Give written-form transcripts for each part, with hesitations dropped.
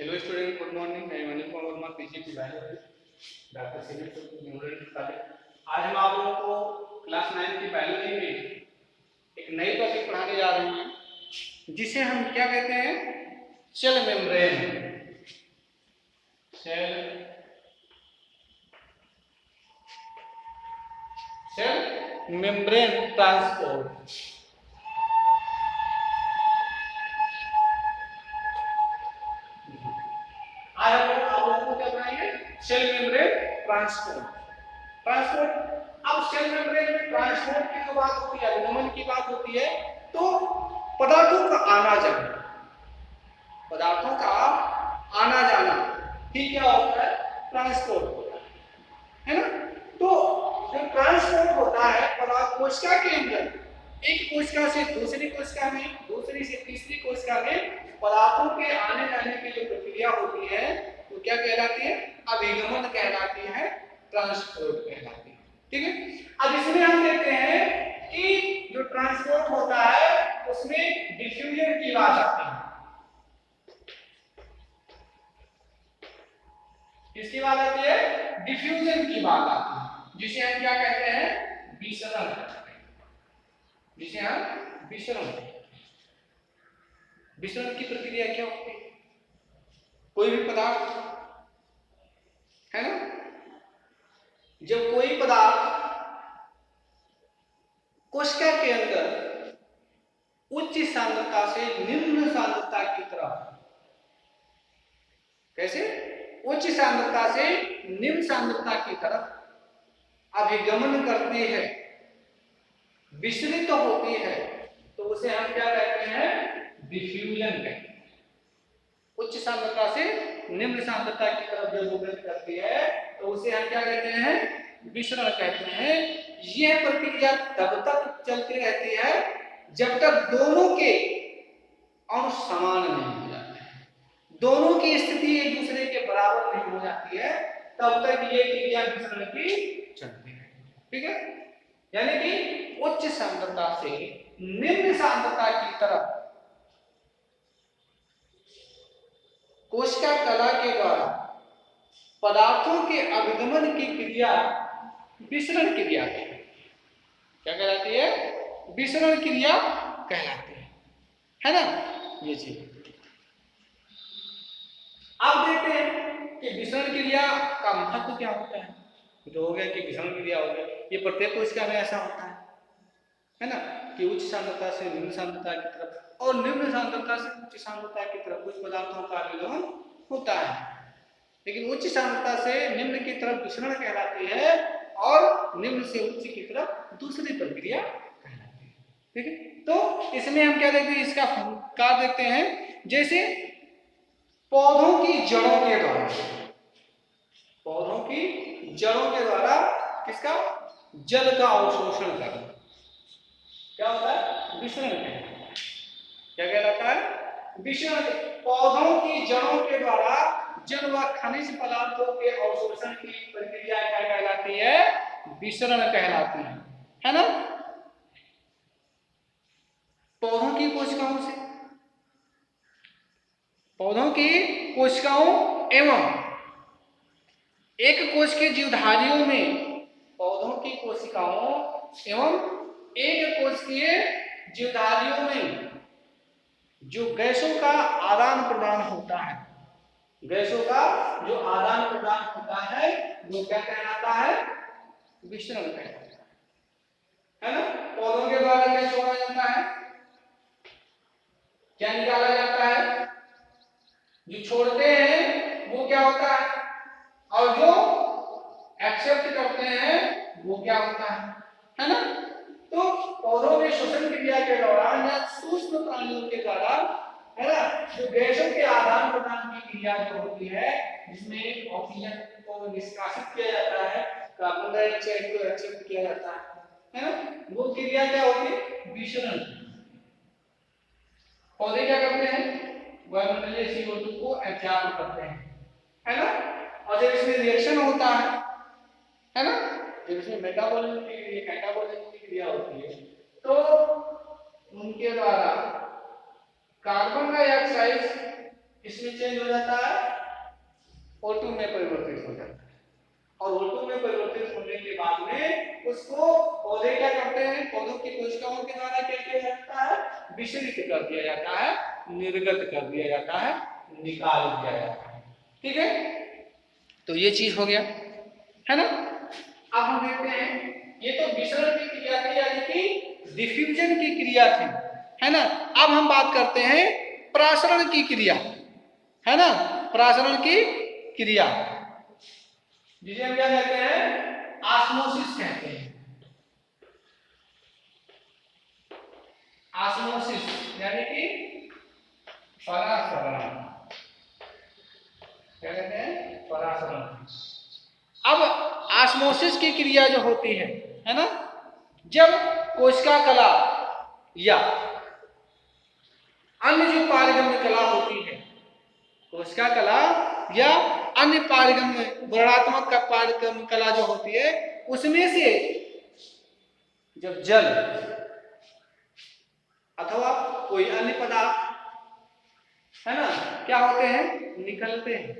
Hello student, good morning. मैं Anil Kumar Verma, PGT biology doctor civil memorial college. आज हम आप लोगों को क्लास 9 की बायोलॉजी में एक नई टॉपिक पढ़ाने जा रहे हैं जिसे हम क्या कहते हैं, cell membrane. Cell membrane transport. आज हम आप लोगों को क्या पढ़ाएंगे, सेल मेम्ब्रेन ट्रांसपोर्ट। अब सेल मेम्ब्रेन में ट्रांसपोर्ट की जो बात होती है, अभिगमन की बात होती है, तो पदार्थों का आना जाना ही क्या होता है, ट्रांसपोर्ट होता है ना। तो जो ट्रांसपोर्ट होता है पदार्थ कोशिका के अंदर, एक कोशिका से दूसरी कोशिका में, दूसरी से तीसरी कोशिका में पदार्थों के आने जाने की जो प्रक्रिया होती है वो क्या कहलाती है, अभिगमन कहलाती है, ट्रांसपोर्ट कहलाती है। ठीक है, अब इसमें हम देखते हैं कि जो ट्रांसपोर्ट होता है उसमें डिफ्यूजन की बात आती है। किसकी बात आती है, डिफ्यूजन की बात आती है, जिसे हम क्या कहते हैं, विसरण। जिसे हम विसरण की प्रक्रिया क्या होती है, कोई भी पदार्थ है ना, जब कोई पदार्थ कोशिका के अंदर उच्च सांद्रता से निम्न सांद्रता की तरफ, कैसे, उच्च सांद्रता से निम्न सांद्रता की तरफ अभिगमन करती है, विचलित तो होती है, तो उसे हम क्या कहते हैं, डिफ्यूजन कहते हैं। उच्च सांद्रता से निम्न सांद्रता की तरफ जब मूवमेंट करती है तो उसे हम क्या कहते हैं, विसरण कहते हैं। यह प्रक्रिया तब तक चलती रहती है जब तक दोनों के अणु समान नहीं हो जाते हैं, दोनों की स्थिति एक दूसरे के बराबर नहीं हो जाती है, तब तक ये क्रिया विसरण की चलती है। ठीक है, यानी कि उच्च सांद्रता से निम्न सांद्रता की तरफ कोशिका कला के द्वारा पदार्थों के अभिगमन की क्रिया विसरण क्रिया क्या कहलाती है, विसरण क्रिया कहलाती है ना, ये चीज। अब देखते हैं कि विसरण क्रिया का महत्व क्या होता है। तो हो गया कि विसरण क्रिया हो गया, ये प्रत्येक कोशिका में ऐसा होता है ना, कि उच्च सांद्रता से निम्न सांद्रता की तरफ और निम्न सांद्रता से उच्च सांद्रता की तरफ कुछ पदार्थों का अभिगमन होता है, लेकिन उच्च सांद्रता से निम्न की तरफ विसरण कहलाती है और निम्न से उच्च की तरफ दूसरी प्रक्रिया कहलाती है। ठीक है, तो इसमें हम क्या देखते हैं, इसका कार्य देखते हैं। जैसे पौधों की जड़ों के द्वारा, पौधों की जड़ों के द्वारा किसका, जल का अवशोषण करना क्या होता है, विसरण कहलाता है। क्या कहलाता है, विसरण। पौधों की जड़ों के द्वारा जल व खनिज पदार्थों के अवशोषण की प्रक्रिया क्या कहलाती है, विसरण कहलाती है ना। पौधों की कोशिकाओं से, पौधों की कोशिकाओं एवं एक कोश के जीवधारियों में, पौधों की कोशिकाओं एवं एक कोशिकीय जीवधारियों में जो गैसों का आदान प्रदान होता है, गैसों का जो आदान प्रदान होता है वो क्या कहलाता है, विसरण कहलाता है ना। पौधों के द्वारा क्या छोड़ा जाता है, क्या निकाला जाता है, जो छोड़ते हैं वो क्या होता है, और जो एक्सेप्ट करते हैं वो क्या होता है ना। तो पौधों में श्वसन क्रिया के दौरान या सूक्ष्म प्राणियों के द्वारा, है ना, जो गैसों के आदान प्रदान की क्रिया जो होती है, जिसमें ऑक्सीजन को निष्कासित किया जाता है, कार्बन डाइऑक्साइड को एक्सेप्ट किया जाता है ना, वो क्रिया क्या होती है, विसरण। पौधे क्या करते हैं, वायुमंडलीय CO2 को एब्जॉर्ब करते हैं, है ना, और जब इसमें रिएक्शन होता है ना, जब इसमें मेटाबॉलिज्म की कैटाबॉलिज्म की क्रिया होती है तो उनके द्वारा कार्बन डाइऑक्साइड इसमें चेंज हो जाता है, O2 में परिवर्तित हो जाता है। और O2 में परिवर्तित होने के बाद में उसको पौधे क्या करते हैं, पौधों की कोशिकाओं के द्वारा क्या किया जाता है, विसरित कर दिया जाता है, निर्गत कर दिया जाता है, निकाल दिया जाता है। ठीक है, तो ये चीज हो गया, है ना। अब हम देखते हैं, ये तो विसरण की क्रिया थी, यानी कि डिफ्यूजन की क्रिया थी, है ना। अब हम बात करते हैं प्रासरण की क्रिया, है ना, प्रासरण की क्रिया, जिसे हम क्या कहते हैं, ऑस्मोसिस कहते हैं। ऑस्मोसिस यानी कि परासरण, क्या कहते हैं, परासरण। अब ऑस्मोसिस की क्रिया जो होती है ना, जब कोशिका कला या अन्य जो पारगम्य कला होती है, कोशिका कला या अन्य पारगम्य वर्णात्मक का पारगम्य कला जो होती है, उसमें से जब जल अथवा कोई अन्य पदार्थ, है ना, क्या होते हैं, निकलते हैं।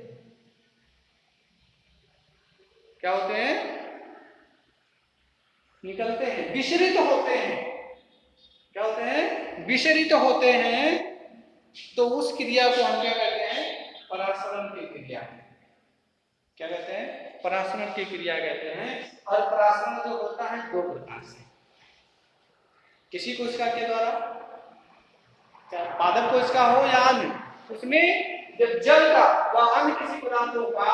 क्या होते हैं, निकलते हैं, विसरित होते हैं। क्या होते हैं, विसरित होते हैं। तो उस क्रिया को हम क्या कहते हैं, परासरण की क्रिया। क्या कहते हैं, परासरण की क्रिया कहते हैं। और परासरण जो होता है दो प्रकार से, किसी कोशिका के द्वारा, चाहे पादप कोशिका हो या अन्य, उसमें जब जल का व अन्य किसी पदार्थों का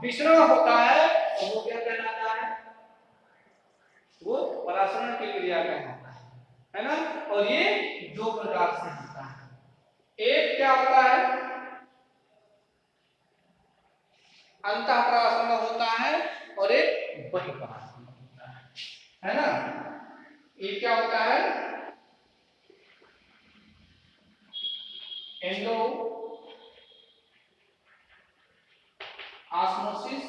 विसरण होता है तो वो क्या कहलाता है, वो परासरण की क्रिया कहलाता है ना। और ये दो प्रकार से होता है। एक क्या होता है, अंतःपरासरण होता है, और एक बहिःपरासरण होता है ना। ये क्या होता है, एंडो ऑस्मोसिस,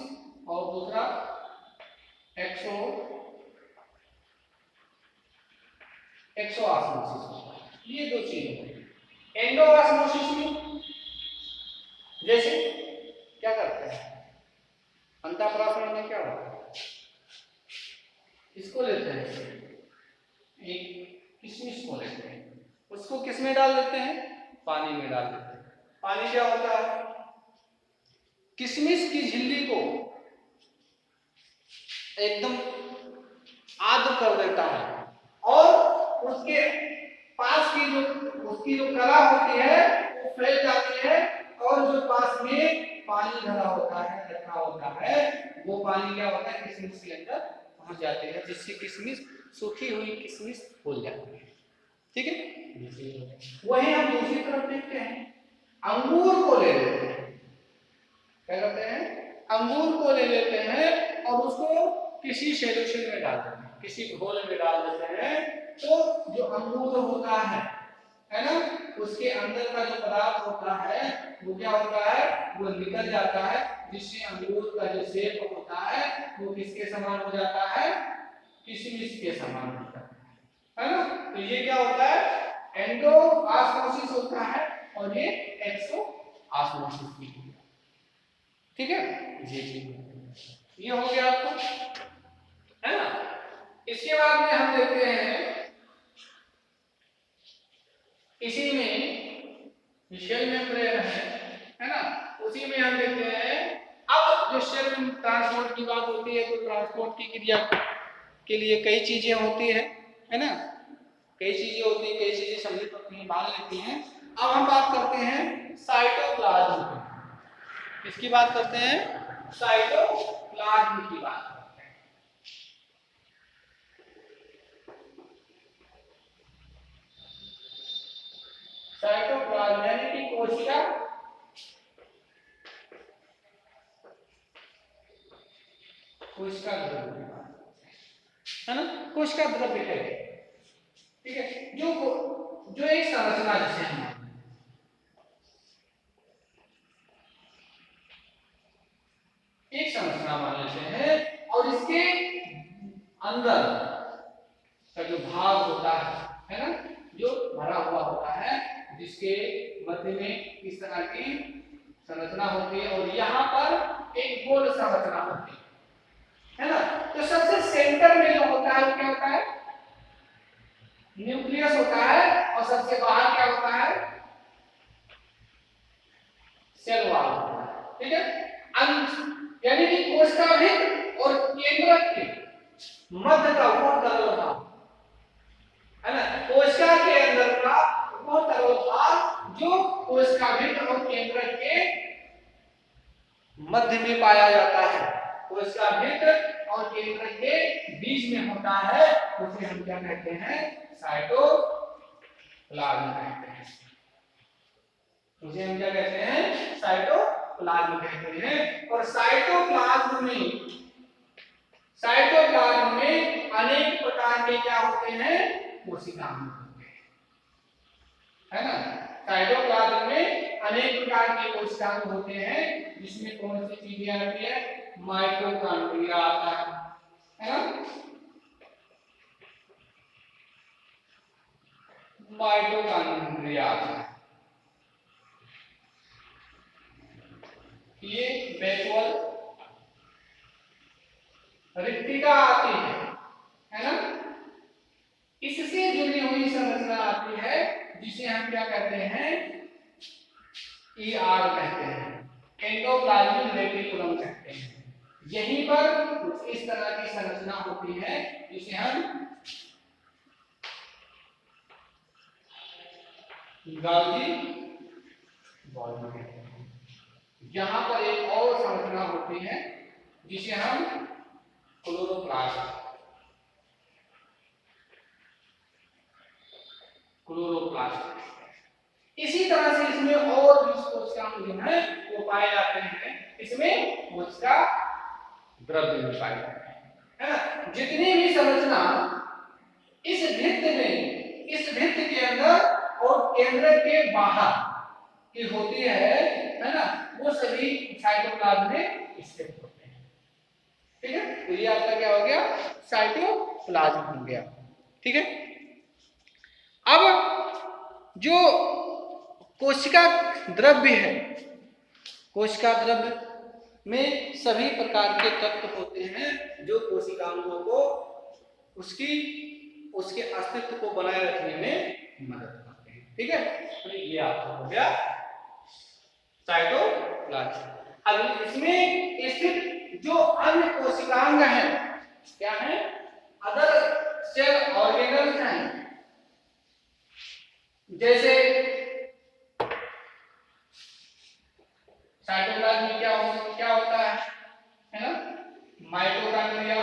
और दूसरा एक्सो ऑस्मोसिस। ये दो चीजें। एंडो ऑस्मोसिस में जैसे क्या करते हैं, अंतःपरासरण में क्या होता है, इसको लेते हैं, एक किशमिश को लेते हैं, उसको किस में डाल देते हैं, पानी में डाल देते हैं। पानी क्या होता है, किशमिश की झिल्ली को एकदम आर्द्र कर देता है, और उसके पास की जो उसकी जो कला होती है वो फैल जाती है, और जो पास में पानी भरा होता है, रखा होता है, वो पानी क्या होता है, किशमिश के अंदर पहुंच जाते हैं, जिससे किशमिश, सूखी हुई किशमिश फूल जाती है। ठीक है, वही हम दूसरी तरफ देखते हैं, अंगूर को ले लेते हैं। क्या करते हैं, अंगूर को ले लेते हैं और उसको किसी सॉल्यूशन में डाल देते हैं, किसी घोल में डाल देते हैं। तो जो अंगूर होता है ना, उसके अंदर का जो पदार्थ होता है वो क्या होता है, वो निकल जाता है, जिससे अंगूर का जो शेप होता है वो किसके समान हो जाता है, किशमिश के समान हो जाता है ना। तो ये क्या होता है, एंडो ऑस्मोसिस होता है, और ये एक्सो ऑस्मोसिस की। ठीक है जी जी, ये हो गया आपको, है ना। इसके बाद में हम देखते हैं, इसी में सेल मेम्ब्रेन है ना, उसी में हम देखते हैं। अब जो सेल ट्रांसपोर्ट की बात होती है, तो ट्रांसपोर्ट की क्रिया के लिए कई चीजें होती है ना, कई चीजें होती है, कई चीजें सम्मिलित होती हैं, मान लेती हैं। अब हम बात करते हैं साइटोप्लाज्म की। किसकी बात करते हैं, साइटोप्लाज्म की बात करते हैं। साइटोप्लाज्म यानी कि कोशिका, कोशिका द्रव्य है ना, कोशिका द्रव्य है। ठीक है, जो एक संरचना, जिसे हम एक संरचना मान लेते हैं, और इसके अंदर का जो भाग होता है ना, जो भरा हुआ होता है, जिसके इसके मध्य में इस तरह की संरचना होती है और यहाँ पर एक गोल संरचना होती है ना। तो सबसे सेंटर में जो होता है वो क्या होता है, न्यूक्लियस होता है, और सबसे बाहर क्या होता है, सेल वॉल होता है। ठीक है, यानी कि कोशिकाभित्त और केंद्रक के मध्य का वो तरल भाग है ना, कोशिका के अंदर का वो तरल भाग जो कोशिकाभित्त और केंद्रक के मध्य में पाया जाता है, कोशिकाभित्त और केंद्रक के बीच में होता है, उसे हम क्या कहते हैं, साइटोप्लाज्म कहते हैं। उसे हम क्या कहते हैं, साइटोप्लाज्म कहते हैं। और साइटोप्लाज्म में अनेक प्रकार के क्या होते हैं, कोशिकांग होते हैं, है ना। साइटोप्लाज्म में अनेक प्रकार के कोशिकांग होते हैं, जिसमें कौन सी चीजें आती है, माइटोकॉन्ड्रिया आता है ना, माइटोकॉन्ड्रिया आता है। ये बैकवर्ड रिक्तिका आती है ना, इससे जुड़ी हुई संरचना आती है, जिसे हम क्या कहते हैं, ER कहते हैं, एंडोप्लाज्मिक रेटिकुलम कहते हैं। यहीं पर कुछ इस तरह की संरचना होती है, जिसे हम गाल्गी बॉडी कहते हैं। यहाँ पर एक और संरचना होती है, जिसे हम क्लोरोप्लास्ट इसी तरह से इसमें और भी कोशिकांग जो है वो पाए जाते हैं। इसमें कोशिका द्रव्य भी पाए जाते हैं, है ना। जितनी भी संरचना इस भित्त के अंदर और केंद्र के बाहर की होती है ना, वो सभी साइटोप्लाज्म में स्थित होते हैं। ठीक है, तो ये आपका क्या हो गया, साइटोप्लाज्म हो गया। ठीक है, अब जो कोशिका द्रव्य है, कोशिका द्रव्य में सभी प्रकार के तत्व होते हैं जो कोशिकांगों को उसके अस्तित्व को बनाए रखने में मदद करते हैं। ठीक है, तो ये आपका हो गया साइटोप्लाज्म। अब इसमें स्थित जो अन्य कोशिकांग है क्या है, अदर सेल ऑर्गेनल्स हैं, जैसे साइटोप्लाज्म में क्या होता है ना, माइटोकॉन्ड्रिया,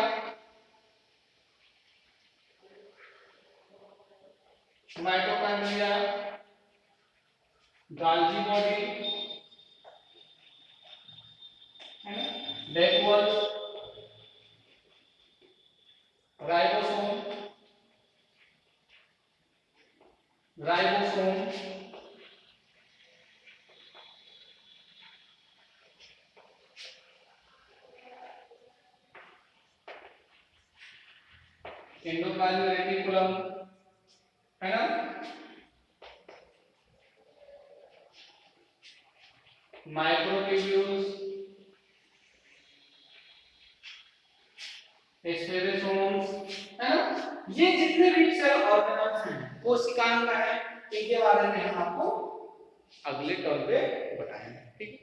गाल्गी बॉडी है ना, बैकवर्ड राइबोसोम एंडोप्लाज्मिक रेटिकुलम है ना, माइक्रोट्यूब्यूल्स, स्फेरोसोम्स है ना। ये जितने भी सेल ऑर्गेनल्स हैं, कोशिकांग हैं, इनके बारे में हम आपको अगले टर्म पे बताएंगे। ठीक है।